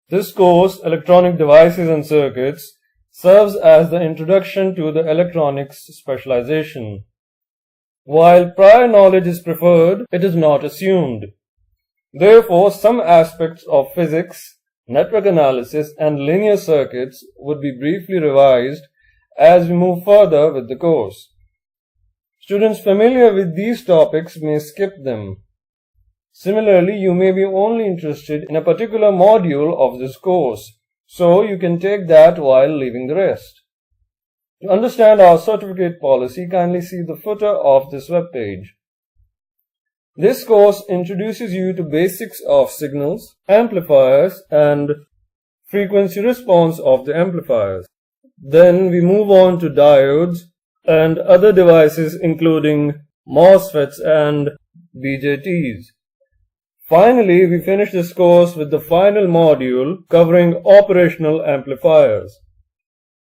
This course, Electronic Devices and Circuits, serves as the introduction to the electronics specialization. While prior knowledge is preferred, it is not assumed. Therefore, some aspects of physics, network analysis, and linear circuits would be briefly revised as we move further with the course. Students familiar with these topics may skip them. Similarly, you may be only interested in a particular module of this course, so you can take that while leaving the rest. To understand our certificate policy, kindly see the footer of this web page. This course introduces you to basics of signals, amplifiers, and frequency response of the amplifiers. Then we move on to diodes and other devices including MOSFETs and BJTs. Finally, we finish this course with the final module covering operational amplifiers.